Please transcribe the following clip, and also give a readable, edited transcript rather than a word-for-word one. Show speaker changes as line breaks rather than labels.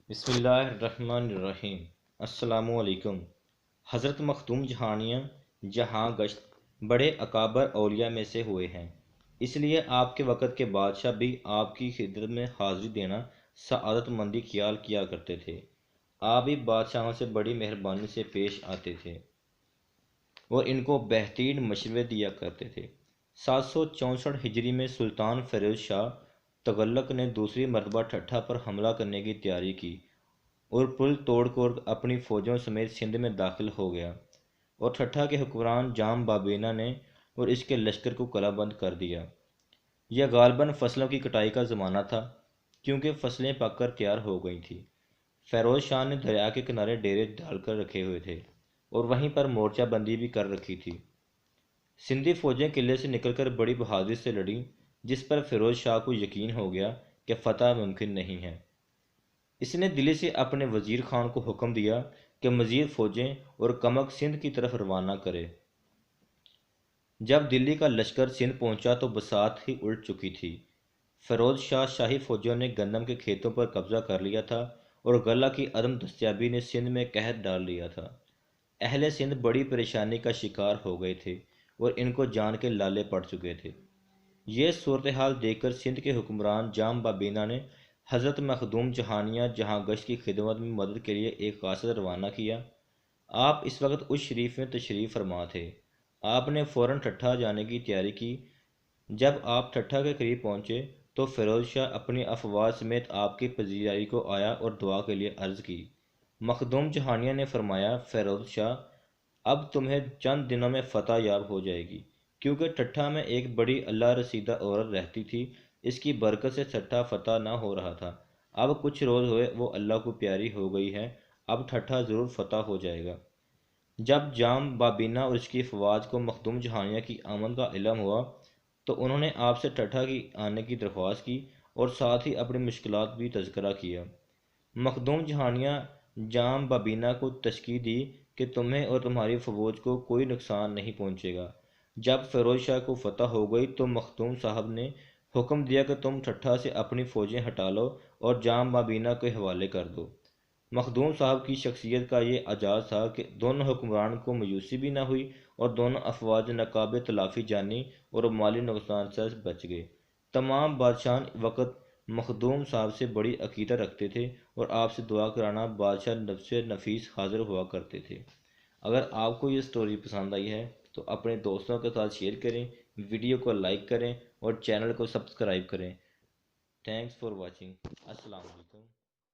بسم اللہ الرحمن الرحیم۔ السلام علیکم۔ حضرت مخدوم جہانیاں جہاں گشت بڑے اکابر اولیاء میں سے ہوئے ہیں، اس لیے آپ کے وقت کے بادشاہ بھی آپ کی خدمت میں حاضری دینا سعادت مندی خیال کیا کرتے تھے۔ آپ بھی بادشاہوں سے بڑی مہربانی سے پیش آتے تھے اور ان کو بہترین مشورے دیا کرتے تھے۔ 764 ہجری میں سلطان فیروز شاہ تغلق نے دوسری مرتبہ ٹھٹھہ پر حملہ کرنے کی تیاری کی اور پل توڑ کر اپنی فوجوں سمیت سندھ میں داخل ہو گیا، اور ٹھٹھہ کے حکمران جام بابینا نے اور اس کے لشکر کو قلعہ بند کر دیا۔ یہ غالباً فصلوں کی کٹائی کا زمانہ تھا، کیونکہ فصلیں پک کر تیار ہو گئی تھیں۔ فیروز شاہ نے دریا کے کنارے ڈیرے ڈال کر رکھے ہوئے تھے اور وہیں پر مورچہ بندی بھی کر رکھی تھی۔ سندھی فوجیں قلعے سے نکل کر بڑی بہادری سے لڑیں، جس پر فیروز شاہ کو یقین ہو گیا کہ فتح ممکن نہیں ہے۔ اس نے دلی سے اپنے وزیر خان کو حکم دیا کہ مزید فوجیں اور کمک سندھ کی طرف روانہ کرے۔ جب دلی کا لشکر سندھ پہنچا تو بساط ہی الٹ چکی تھی۔ فیروز شاہ شاہی فوجوں نے گندم کے کھیتوں پر قبضہ کر لیا تھا اور غلہ کی عدم دستیابی نے سندھ میں قحط ڈال لیا تھا۔ اہل سندھ بڑی پریشانی کا شکار ہو گئے تھے اور ان کو جان کے لالے پڑ چکے تھے۔ یہ صورتحال دیکھ کر سندھ کے حکمران جام بابینا نے حضرت مخدوم جہانیاں جہاں گشت کی خدمت میں مدد کے لیے ایک قاصد روانہ کیا۔ آپ اس وقت اس شریف میں تشریف فرما تھے۔ آپ نے فوراً ٹھٹھہ جانے کی تیاری کی۔ جب آپ ٹھٹھہ کے قریب پہنچے تو فیروز شاہ اپنی افواج سمیت آپ کی پذیرائی کو آیا اور دعا کے لیے عرض کی۔ مخدوم جہانیاں نے فرمایا، فیروز شاہ، اب تمہیں چند دنوں میں فتح یاب ہو جائے گی، کیونکہ ٹھٹھہ میں ایک بڑی اللہ رسیدہ عورت رہتی تھی، اس کی برکت سے ٹھٹھہ فتح نہ ہو رہا تھا۔ اب کچھ روز ہوئے وہ اللہ کو پیاری ہو گئی ہے، اب ٹھٹھہ ضرور فتح ہو جائے گا۔ جب جام بابینا اور اس کی افواج کو مخدوم جہانیاں کی آمد کا علم ہوا تو انہوں نے آپ سے ٹھٹھہ کی آنے کی درخواست کی اور ساتھ ہی اپنی مشکلات بھی تذکرہ کیا۔ مخدوم جہانیاں جام بابینا کو تسکی دی کہ تمہیں اور تمہاری فوج کو کوئی نقصان نہیں پہنچے گا۔ جب فیروز شاہ کو فتح ہو گئی تو مخدوم صاحب نے حکم دیا کہ تم ٹھٹھہ سے اپنی فوجیں ہٹا لو اور جام بابینا کے حوالے کر دو۔ مخدوم صاحب کی شخصیت کا یہ اعزاز تھا کہ دونوں حکمران کو مایوسی بھی نہ ہوئی اور دونوں افواج ناقابل تلافی جانی اور مالی نقصان سے بچ گئے۔ تمام بادشاہ وقت مخدوم صاحب سے بڑی عقیدت رکھتے تھے اور آپ سے دعا کرانا بادشاہ نفس نفیس حاضر ہوا کرتے تھے۔ اگر آپ کو یہ سٹوری پسند آئی ہے تو اپنے دوستوں کے ساتھ شیئر کریں، ویڈیو کو لائک کریں اور چینل کو سبسکرائب کریں۔ Thanks for watching. السلام علیکم۔